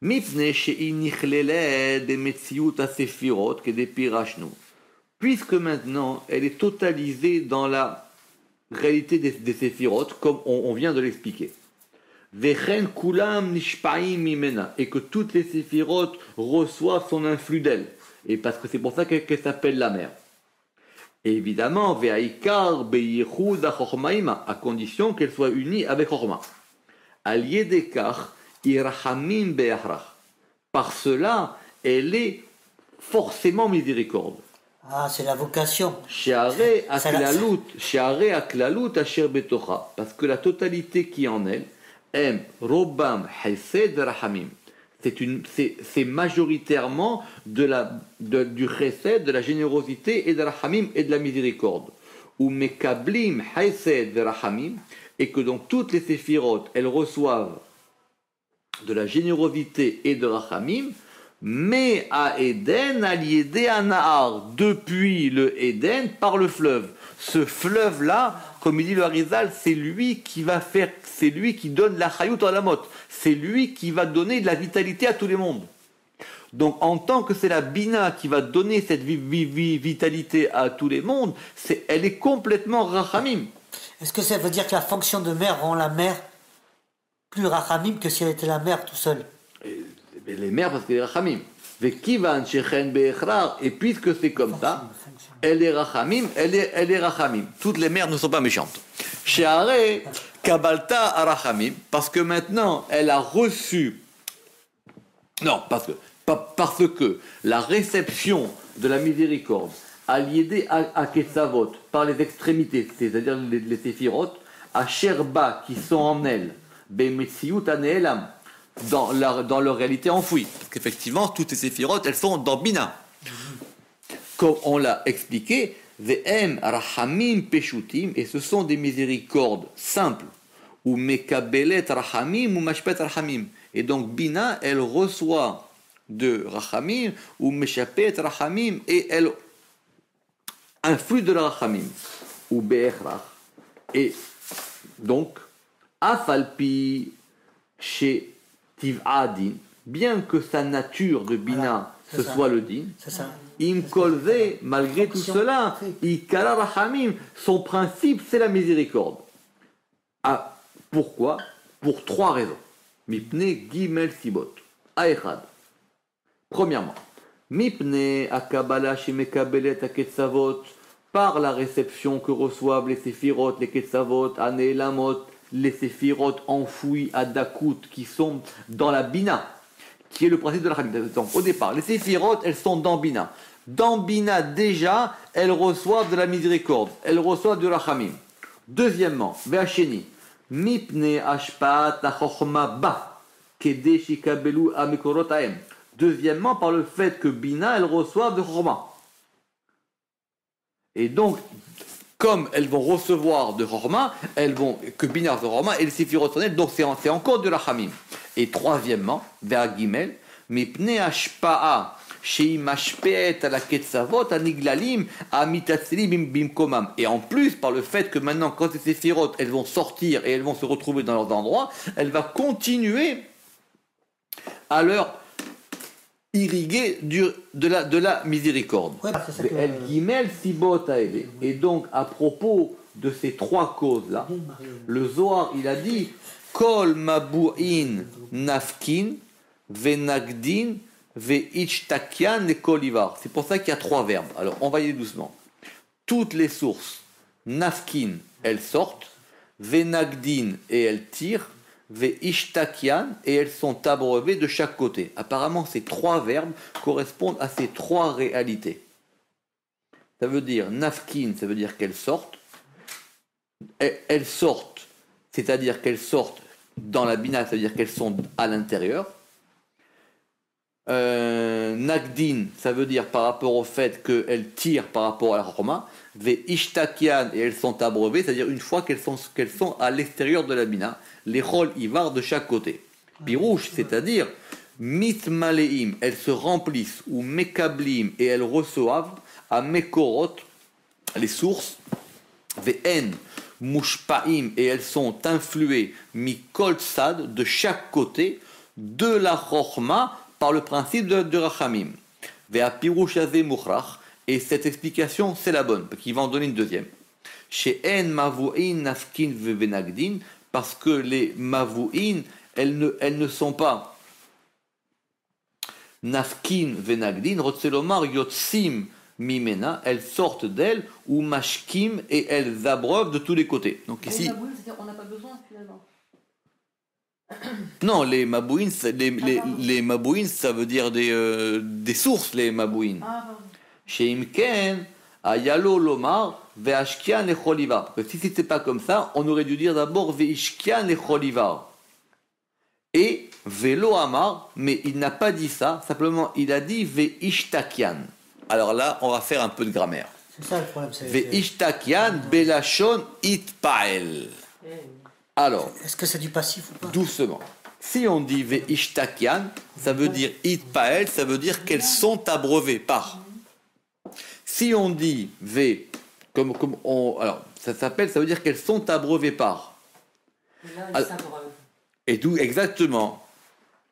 Mipne she'inichlele de metziut asefirot que des pirachnu. Puisque maintenant elle est totalisée dans la réalité des séphirot, comme on vient de l'expliquer. Vechen kulam nishpaim mimena, et que toutes les séphirotes reçoivent son influx d'elle, et parce que c'est pour ça qu'elle s'appelle la mère. Et évidemment, ve'aikar beyichud achormaima, à condition qu'elle soit unie avec Chorma. Allié d'écart, irachamim be'achrach. Par cela, elle est forcément miséricorde. Ah, c'est la vocation. She'are aklalut asher betocha, parce que la totalité qui est en elle, Em, Robam, Chesed, Rahamim. C'est majoritairement du Chesed, de la générosité, et de Rahamim, et de la miséricorde. Ou Mekablim, Chesed, Rahamim, et que donc toutes les séphirotes, elles reçoivent de la générosité et de Rahamim, mais à Eden, à l'Yédé à Nahar, depuis le Eden, par le fleuve. Ce fleuve-là comme il dit le Harizal, c'est lui qui va faire, c'est lui qui donne la chayut à la mot. C'est lui qui va donner de la vitalité à tous les mondes. Donc, en tant que c'est la Bina qui va donner cette vitalité à tous les mondes, elle est complètement Rachamim. Est-ce que ça veut dire que la fonction de mère rend la mère plus Rachamim que si elle était la mère tout seule? Les mères, parce qu'elle est Rachamim. Et puisque c'est comme ça, elle est Rachamim, elle est Rachamim. Toutes les mères ne sont pas méchantes. She'are Kabalta Arachamim, parce que maintenant, elle a reçu. Non, parce que la réception de la miséricorde a lié à Ketsavot par les extrémités, c'est-à-dire les séphirot, à Sherba qui sont en elle, Bemetziut Aneelam, dans leur réalité enfouie. Parce qu'effectivement, toutes ces séphirotes, elles sont dans Bina. Comme on l'a expliqué, Ve'em Rahamim Peshutim, et ce sont des miséricordes simples, ou Mekabelet Rahamim ou Mashpet Rahamim. Et donc Bina, elle reçoit de Rachamim ou Meshapet Rachamim et elle influe de la Rachamim ou Be'echrach. Et donc, Afalpi chez Tiv'adin, bien que sa nature de Bina ce soit le din, Im Kolze, malgré tout cela, Ikara Rachamim, son principe c'est la miséricorde. Ah, pourquoi? Pour trois raisons. Mipne Gimel Sibot. Aechad. Premièrement, Mipne Akabala Shemekabelet Aketzavot, par la réception que reçoivent les séphirot, les Ketzavot, Aneelamot, les séphirot enfouis à Dakut, qui sont dans la Bina, qui est le principe de la Hamid. Donc, au départ, les séphirot, elles sont dans Bina. Dans Bina, déjà, elles reçoivent de la miséricorde, elles reçoivent de la Hamim. Deuxièmement, Ve'asheni, Mipne Ashpaat Achochma Ba, Kede Shikabelu Amikorot Aem. Deuxièmement, par le fait que Bina, elles reçoivent de Chorma. Et donc, comme elles vont recevoir de Chorma, que Bina de Chorma et les Séphirot sont elles, donc c'est encore de la Hamim. Et troisièmement, vers Gimel, Mipne Ashpa'a, Sheim Ashpeet à la Ketzavot, à Niglalim, à Mitatzeli Bimkomam. Et en plus, par le fait que maintenant, quand ces Séphirot, elles vont sortir et elles vont se retrouver dans leurs endroits, elle va continuer à leur irriguer de la miséricorde. Ouais, El Gimel Sibot Aele. Et donc, à propos de ces trois causes-là, le Zohar, il a dit Kol Mabu'in Nafkin Venagdin Ve'ichtakian et Kolivar. C'est pour ça qu'il y a trois verbes. Alors, on va y aller doucement. Toutes les sources, Nafkin, elles sortent, Venagdin, et elles tirent, Ve'ishtakian, et elles sont abreuvées de chaque côté. Apparemment, ces trois verbes correspondent à ces trois réalités. Ça veut dire, Nafkin, ça veut dire qu'elles sortent. Elles sortent, c'est-à-dire qu'elles sortent dans la bina, c'est-à-dire qu'elles sont à l'intérieur. Nagdin, ça veut dire par rapport au fait qu'elles tirent par rapport à la Roma. Ve'ishtakian, et elles sont abreuvées, c'est-à-dire une fois qu'elles sont à l'extérieur de la bina. Les rôles ivar de chaque côté. Pirouche, c'est-à-dire mitmaleim, elles se remplissent, ou mekablim, et elles reçoivent, à mekorot, les sources, ve'en, mushpaim, et elles sont influées, mikol tzad, de chaque côté, de la chokhma, par le principe de rachamim. Ve'a pirouche azé mukhrach, et cette explication, c'est la bonne, parce qu'il va en donner une deuxième. Chez en mavu'in nafkin ve'benagdin, parce que les mavouin, elles ne sont pas nafkin venagdin, rotselomar yotsim mimena, elles sortent d'elles, ou mashkim, et elles abreuvent de tous les côtés. Donc ici, c'est-à-dire on n'a pas besoin finalement. non, les mabouines, les mabouines, ça veut dire des sources, les mabouines. Chez Imken, Ayalo Lomar, Ve'ashkian et Cholivar. Parce que si c'était pas comme ça, on aurait dû dire d'abord Ve'ishkian et Cholivar. Et Velo Amar, mais il n'a pas dit ça, simplement il a dit Ve'ishtakian. Alors là, on va faire un peu de grammaire. C'est ça le problème. Ve'ishtakian, Belashon, Itpael. Alors, est-ce que c'est du passif ou pas? Doucement. Si on dit Ve'ishtakian, ça veut dire Itpael, ça veut dire qu'elles sont abreuvées par. Si on dit Alors, ça veut dire qu'elles sont abreuvées par. Et là, elles s'abreuvent. Et d'où exactement.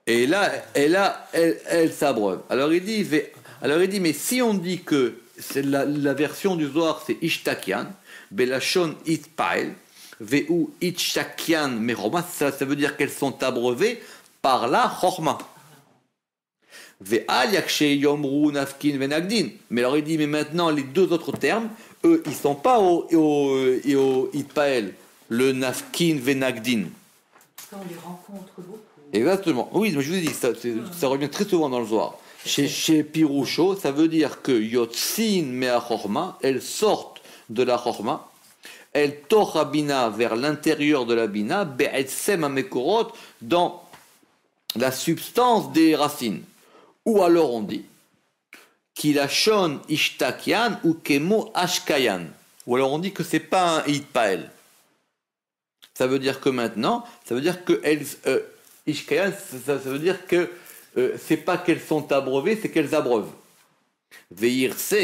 Et là, elle s'abreuve. Alors il dit, mais si on dit que c'est la version du Zohar, c'est Ishtakian, Belashon Itpael, Veu Ishtakian Meroma, ça veut dire qu'elles sont abreuvées par la Chorma. Ve'al Yakshe Yomru Nafkin Venagdin. Mais alors il dit, mais maintenant, les deux autres termes, eux, ils ne sont pas au Itpael, le Nafkin Venagdin. Ça, on les rencontre beaucoup. Exactement. Oui, mais je vous ai dit, ça revient très souvent dans le Zohar. Chez Piroucho, ça veut dire que Yotzin Mea Chorma, elles sortent de la Chorma, elles torent Bina vers l'intérieur de la Bina, Be'etzem Amekorot, dans la substance des racines. Ou alors on dit, Kilashon Ishtakian ou Kemo Ashkayan. Ou alors on dit que c'est pas un Itpael. Ça veut dire que maintenant, ça veut dire que elles. Ishkayan, ça veut dire que c'est pas qu'elles sont abreuvées, c'est qu'elles abreuvent. Veirse,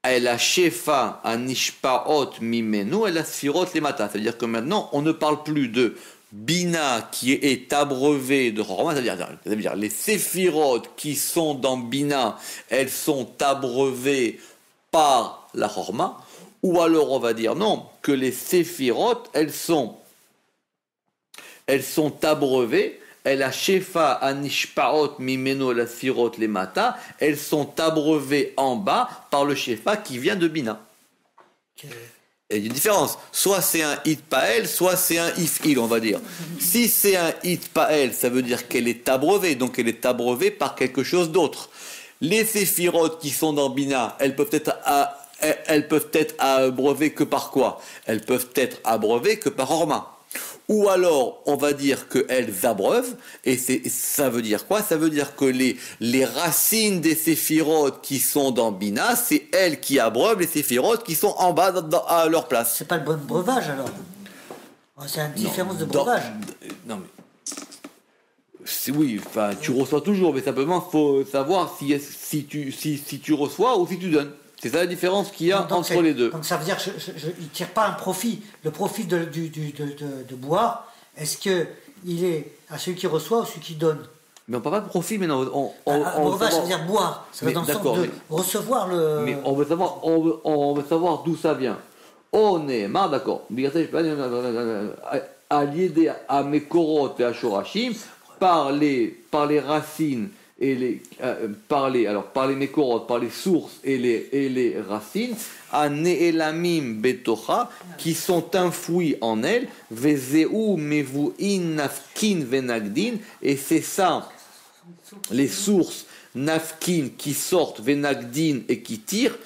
elle a shefa anishpaot mimenu, elle a sfirot les matas. Ça veut dire que maintenant, on ne parle plus de Bina qui est abreuvé de Chorma, c'est-à-dire les séphirot qui sont dans Bina, elles sont abreuvées par la Chorma, ou alors on va dire non, que les séphirot, elles sont abreuvées, elles a shefa anishpaot mimeno la sfirot les mata, elles sont abreuvées en bas par le shefa qui vient de Bina. Il y a une différence. Soit c'est un Itpael, soit c'est un If'il, on va dire. Si c'est un Itpael, ça veut dire qu'elle est abreuvée, donc elle est abreuvée par quelque chose d'autre. Les séphirotes qui sont dans Bina, elles peuvent être abreuvées que par quoi? Elles peuvent être abreuvées que par Horma. Ou alors, on va dire qu'elles abreuvent, et ça veut dire quoi? Ça veut dire que les racines des séphirotes qui sont dans Bina, c'est elles qui abreuvent les séphirotes qui sont en bas à leur place. C'est pas le bon breuvage alors? C'est une différence de breuvage. Non mais... Oui, enfin, tu reçois toujours, mais simplement, il faut savoir si tu reçois ou si tu donnes. C'est ça la différence qu'il y a entre les deux. Donc ça veut dire qu'il ne tire pas un profit. Le profit de boire, est-ce qu'il est à celui qui reçoit ou celui qui donne? Mais on ne parle pas de profit, mais non. Breuvage, ça veut dire boire. Ça veut dans le sens de recevoir le... Mais on veut savoir d'où ça vient. On est marre, d'accord. Allié à Mekorot et à Shorashim, par les racines et par les Mekorot, par les sources et les racines, à Ne'elamim Betocha, qui sont enfouis en elles, Vezeu Mevu'in Nafkin Venagdin, et c'est ça, les sources Nafkin qui sortent, Venagdin et qui tirent,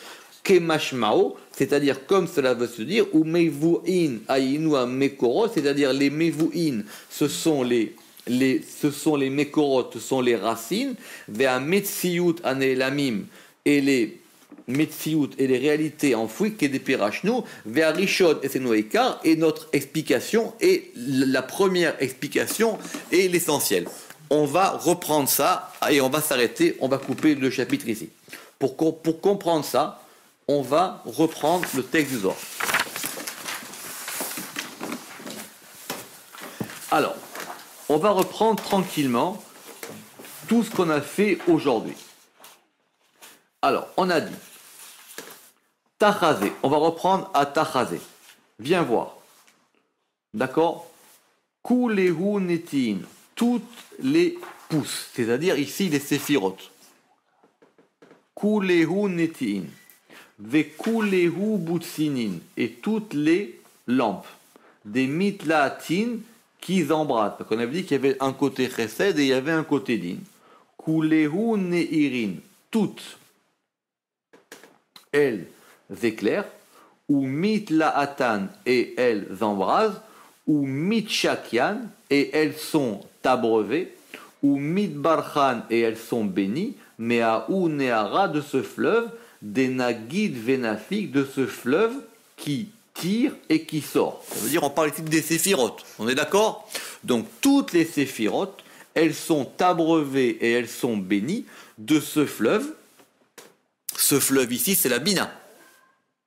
Kemashmao, c'est-à-dire comme cela veut se dire, ou Mevu'in Aïnu Mekorot, c'est-à-dire les Mevu'in, ce sont les Mekorot, ce sont les racines, vers Metsiout Anelamim, et les Metsiout et les réalités enfouies, qui est des Pirachnou, vers Rishon et Senoikar, et notre explication est la première explication et l'essentiel. On va reprendre ça et on va s'arrêter, on va couper le chapitre ici. Pour comprendre ça, on va reprendre le texte du Zohar. Alors, on va reprendre tranquillement tout ce qu'on a fait aujourd'hui. Alors, on a dit Tachazé. On va reprendre à Tachazé. Viens voir. D'accord? Kulehu netin. Toutes les pousses. C'est-à-dire ici les séphirotes. Kulehu netin. Vekulehu butsinin. Et toutes les lampes. Des mitlaatin qui embrassent. Parce qu'on avait dit qu'il y avait un côté chesed et il y avait un côté din. Kulehu neirin. Toutes elles éclairent, ou mitlaatan et elles embrasent, ou mitchakian et elles sont abreuvées, ou mitbarchan et elles sont bénies, mais à neara de ce fleuve, des nagid vénafik de ce fleuve qui tire et qui sort. Ça veut dire, on parle ici des séphirotes. On est d'accord? Donc toutes les séphirotes, elles sont abreuvées et elles sont bénies de ce fleuve. Ce fleuve ici, c'est la Bina.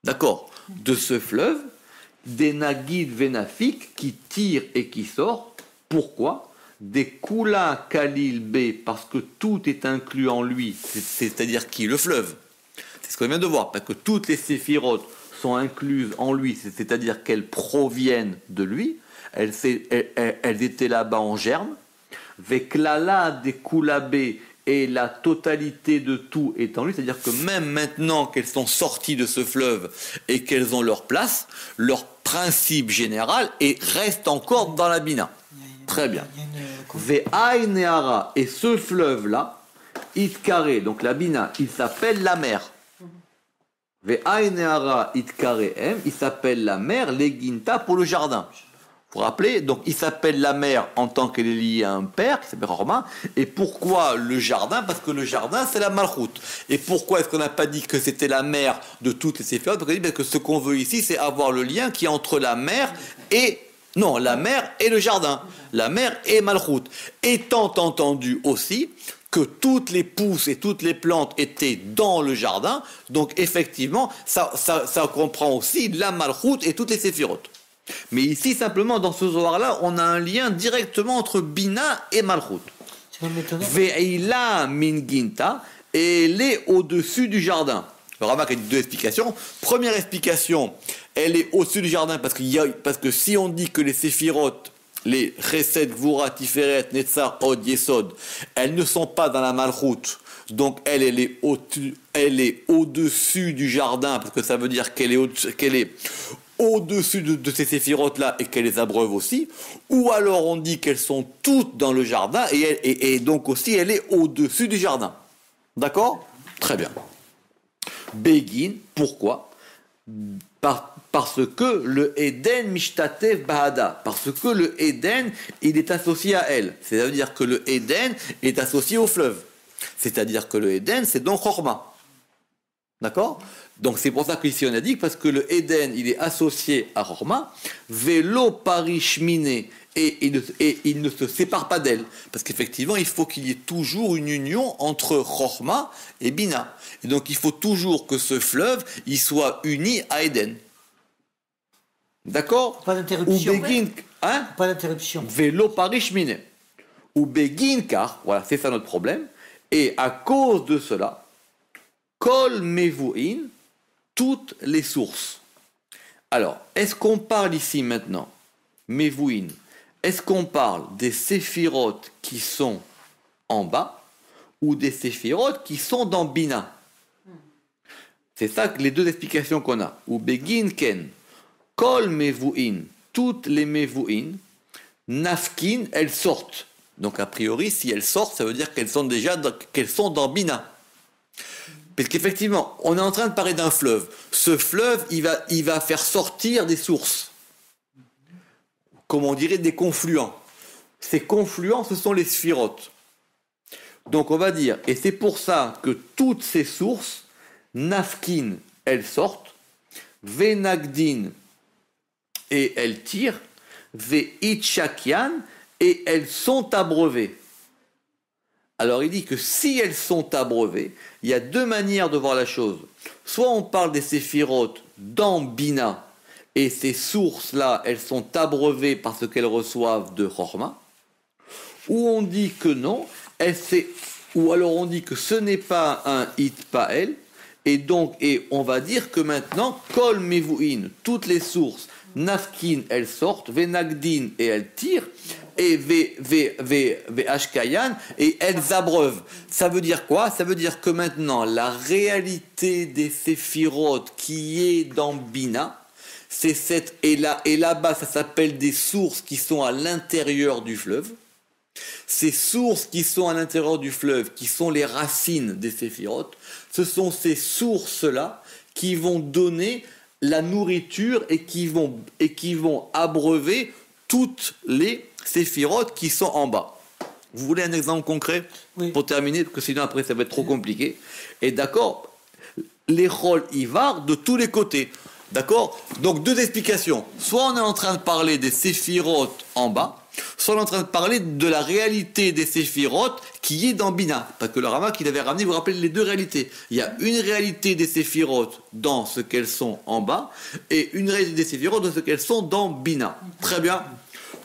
D'accord. De ce fleuve, des Nagid Vénafik qui tirent et qui sortent. Pourquoi? Des Kula Kalil B, parce que tout est inclus en lui, c'est-à-dire qui? Le fleuve. C'est ce qu'on vient de voir, parce que toutes les séphirotes sont incluses en lui, c'est-à-dire qu'elles proviennent de lui. Elles étaient là-bas en germe. Veklala des Kula B, et la totalité de tout est en lui, c'est-à-dire que même maintenant qu'elles sont sorties de ce fleuve et qu'elles ont leur place, leur principe général reste encore dans la Bina. Très bien. Ve'ai Neara, et ce fleuve-là, Itkare, donc la Bina, il s'appelle la mer. Ve'ai Neara Itkare M, il s'appelle la mer, Leginta pour le jardin. Vous vous rappelez, donc il s'appelle la mer en tant qu'elle est liée à un père, qui s'appelle Horma. Et pourquoi le jardin? Parce que le jardin, c'est la Malchut. Et pourquoi est-ce qu'on n'a pas dit que c'était la mer de toutes les séphirot? Parce que ce qu'on veut ici, c'est avoir le lien qui est entre la mer et... Non, la mer et le jardin. La mer et Malchut. Étant entendu aussi que toutes les pousses et toutes les plantes étaient dans le jardin, donc effectivement, ça comprend aussi la Malchut et toutes les séphirot. Mais ici, simplement, dans ce Zohar-là, on a un lien directement entre Bina et Malchut. Ve'ila min ginta, et elle est au-dessus du jardin. Le Ramak a dit deux explications. Première explication, elle est au-dessus du jardin parce que si on dit que les séphirotes, les Chesed, Gvura, Tiferet, Netzar, Od, Yesod, elles ne sont pas dans la Malchut, donc elle est au-dessus du jardin, parce que ça veut dire qu'elle est au-dessus de ces séphirotes-là et qu'elle les abreuve aussi, ou alors on dit qu'elles sont toutes dans le jardin et donc aussi elle est au-dessus du jardin. D'accord? Très bien. Begin, pourquoi? Parce que le Eden Mishtatev Bahada, parce que le Eden, il est associé à elle. C'est-à-dire que le Eden est associé au fleuve. C'est-à-dire que le Eden, c'est donc Horma. D'accord? Donc c'est pour ça qu'ici on a dit, parce que le Eden, il est associé à Horma, Velo Parishmine, et il ne se sépare pas d'elle. Parce qu'effectivement, il faut qu'il y ait toujours une union entre Horma et Bina. Et donc il faut toujours que ce fleuve, il soit uni à Eden. D'accord? Pas d'interruption. Hein? Pas d'interruption. Velo Parishmine. Ou Begin, car, voilà, c'est ça notre problème. Et à cause de cela, Kol Mevu'in, toutes les sources. Alors, est-ce qu'on parle ici maintenant, Mevu'in, est-ce qu'on parle des séphirotes qui sont en bas ou des séphirotes qui sont dans Bina? C'est ça les deux explications qu'on a. Ou Begin Ken, Kol Mevu'in, toutes les Mevu'in, Nafkin, elles sortent. Donc a priori, si elles sortent, ça veut dire qu'elles sont dans Bina. Parce qu'effectivement, on est en train de parler d'un fleuve. Ce fleuve, il va faire sortir des sources. Comme on dirait des confluents. Ces confluents, ce sont les sphirotes. Donc on va dire, et c'est pour ça que toutes ces sources, Nafkin, elles sortent, Venagdin, et elles tirent, Veitchakian, et elles sont abreuvées. Alors il dit que si elles sont abreuvées, il y a deux manières de voir la chose. Soit on parle des séphirotes dans Bina, et ces sources-là, elles sont abreuvées parce qu'elles reçoivent de Horma, ou on dit que non, ou alors on dit que ce n'est pas un Hitpael, et on va dire que maintenant, Kol Mevu'in, toutes les sources, Nafkin, elles sortent, Venagdin, et elles tirent, et Ashkayan, et elles abreuvent. Ça veut dire quoi? Ça veut dire que maintenant, la réalité des séphirotes qui est dans Bina, c'est cette, et là-bas, ça s'appelle des sources qui sont à l'intérieur du fleuve. Ces sources qui sont à l'intérieur du fleuve, qui sont les racines des séphirotes, ce sont ces sources-là qui vont donner la nourriture et qui vont abreuver toutes les séphirotes qui sont en bas. Vous voulez un exemple concret? Oui. Pour terminer, parce que sinon après ça va être trop compliqué. Et d'accord, les rôles Ivar de tous les côtés. D'accord? Donc deux explications. Soit on est en train de parler des séphirotes en bas, soit on est en train de parler de la réalité des séphirotes qui est dans Bina. Parce que le Rama qu'il avait ramené, vous rappelez les deux réalités. Il y a une réalité des séphirotes dans ce qu'elles sont en bas, et une réalité des séphirotes dans ce qu'elles sont dans Bina. Très bien.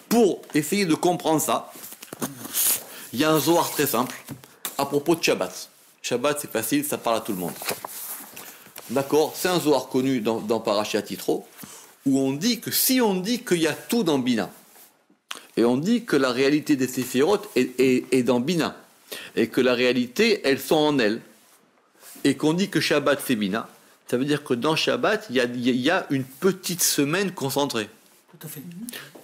Pour essayer de comprendre ça, il y a un Zohar très simple à propos de Shabbat. Shabbat, c'est facile, ça parle à tout le monde. D'accord? C'est un Zohar connu dans Parashat Yitro, où on dit que si on dit qu'il y a tout dans Bina, et on dit que la réalité des séphirotes est dans Bina, et que la réalité, elles sont en elles, et qu'on dit que Shabbat c'est Bina, ça veut dire que dans Shabbat, il y a une petite semaine concentrée. Tout à fait.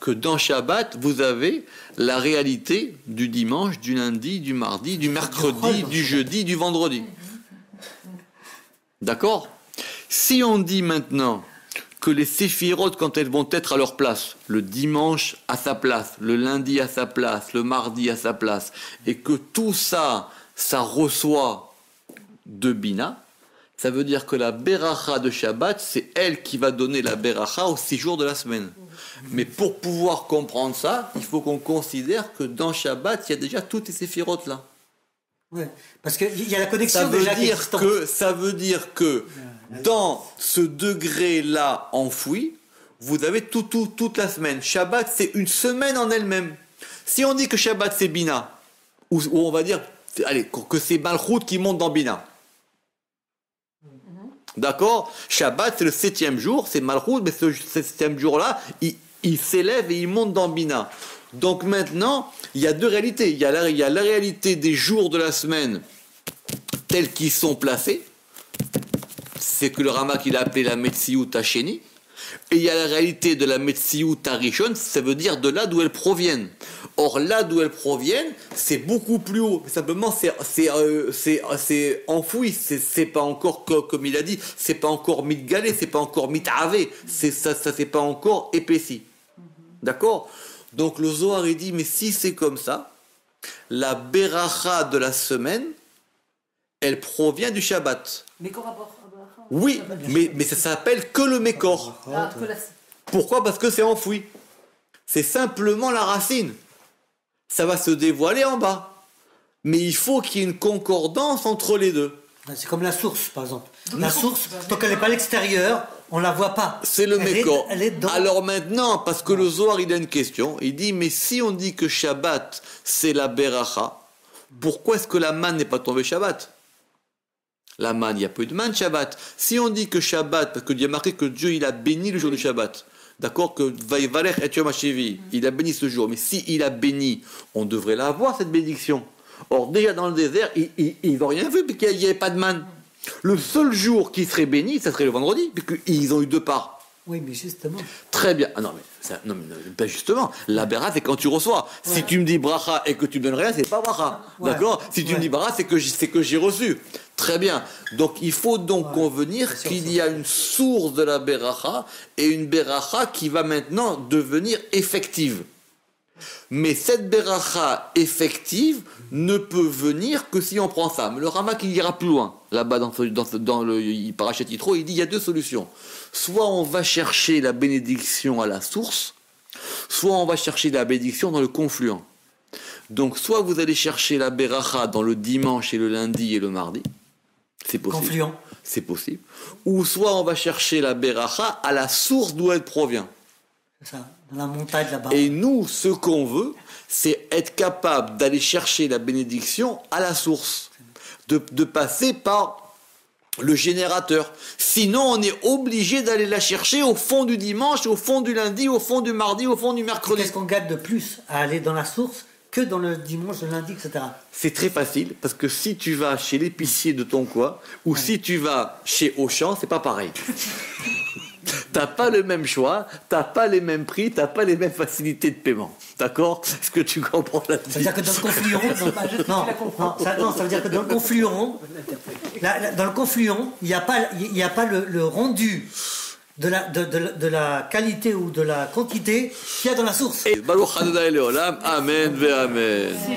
Que dans Shabbat, vous avez la réalité du dimanche, du lundi, du mardi, du mercredi, du jeudi, du vendredi. D'accord? Si on dit maintenant que les séphirotes, quand elles vont être à leur place, le dimanche à sa place, le lundi à sa place, le mardi à sa place, et que tout ça, ça reçoit de Bina, ça veut dire que la Beracha de Shabbat, c'est elle qui va donner la Beracha aux 6 jours de la semaine. Mais pour pouvoir comprendre ça, il faut qu'on considère que dans Shabbat, il y a déjà toutes ces séphirotes là. Ouais, parce qu'il y a la connexion déjà existante. Ça veut dire que dans ce degré-là enfoui, vous avez toute la semaine. Shabbat, c'est une semaine en elle-même. Si on dit que Shabbat, c'est Bina, ou on va dire allez, que c'est Malchut qui monte dans Bina. D'accord? Shabbat, c'est le 7e jour, c'est Malchut, mais ce 7e jour-là, il s'élève et il monte dans Bina. Donc maintenant, il y a deux réalités. Il y a la réalité des jours de la semaine tels qu'ils sont placés. C'est que le Rama qu'il a appelé la Metsiout Hasheni. Et il y a la réalité de la Metsiout Harishon, ça veut dire de là d'où elles proviennent. Or, là d'où elles proviennent, c'est beaucoup plus haut. Simplement, c'est enfoui. C'est pas encore, comme il a dit, c'est pas encore mitgalé, c'est pas encore mitavé. Ça c'est pas encore épaissi. D'accord? Donc le Zohar il dit, mais si c'est comme ça, la Beracha de la semaine, elle provient du Shabbat. Mais qu'en rapport? Oui, mais ça s'appelle que le Mékor. Pourquoi? Parce que c'est enfoui. C'est simplement la racine. Ça va se dévoiler en bas. Mais il faut qu'il y ait une concordance entre les deux. C'est comme la source, par exemple. La source, tant qu'elle n'est pas à l'extérieur, on ne la voit pas. C'est le Mékor. Elle est dans... Alors maintenant, parce que le Zohar, il a une question. Il dit, mais si on dit que Shabbat, c'est la Beracha, pourquoi est-ce que la manne n'est pas tombée Shabbat? La manne, il n'y a pas eu de manne Shabbat. Si on dit que Shabbat, parce qu'il y a marqué que Dieu, il a béni le jour du Shabbat. D'accord? Que Vaïvalech et Yom HaShevi, il a béni ce jour. Mais si il a béni, on devrait la avoir, cette bénédiction. Or, déjà dans le désert, ils n'ont rien vu, puisqu'il n'y avait pas de manne. Le seul jour qui serait béni, ça serait le vendredi, puisqu'ils ont eu 2 parts. Oui, mais justement. Très bien. Ah non, mais ben justement, la bera, c'est quand tu reçois. Ouais. Si tu me dis bracha et que tu me donnes rien, c'est pas bracha. Ouais. D'accord? Si tu me dis bracha, c'est que j'ai reçu. Très bien. Donc, il faut donc convenir qu'il y a une source de la beracha et une beracha qui va maintenant devenir effective. Mais cette beracha effective ne peut venir que si on prend ça. Mais le Rama qui ira plus loin, là-bas dans le Parashat Yitro, il dit il y a 2 solutions. Soit on va chercher la bénédiction à la source, soit on va chercher la bénédiction dans le confluent. Donc soit vous allez chercher la beracha dans le dimanche et le lundi et le mardi, c'est possible. Confluent. C'est possible. Ou soit on va chercher la beracha à la source d'où elle provient. C'est ça, dans la montagne là-bas. Et nous, ce qu'on veut, c'est être capable d'aller chercher la bénédiction à la source, de passer par le générateur. Sinon, on est obligé d'aller la chercher au fond du dimanche, au fond du lundi, au fond du mardi, au fond du mercredi. Qu'est-ce qu'on gagne de plus à aller dans la source que dans le dimanche, le lundi, etc. C'est très facile, parce que si tu vas chez l'épicier de ton coin, ou si tu vas chez Auchan, c'est pas pareil. T'as pas le même choix, t'as pas les mêmes prix, t'as pas les mêmes facilités de paiement. D'accord? Est-ce que tu comprends là-dessus? Ça veut dire que dans le confluent, ça veut dire que dans le confluent, dans le confluent, il n'y a pas le rendu de la qualité ou de la quantité qu'il y a dans la source. Baruch Adonai Leolam, Amen ve Amen.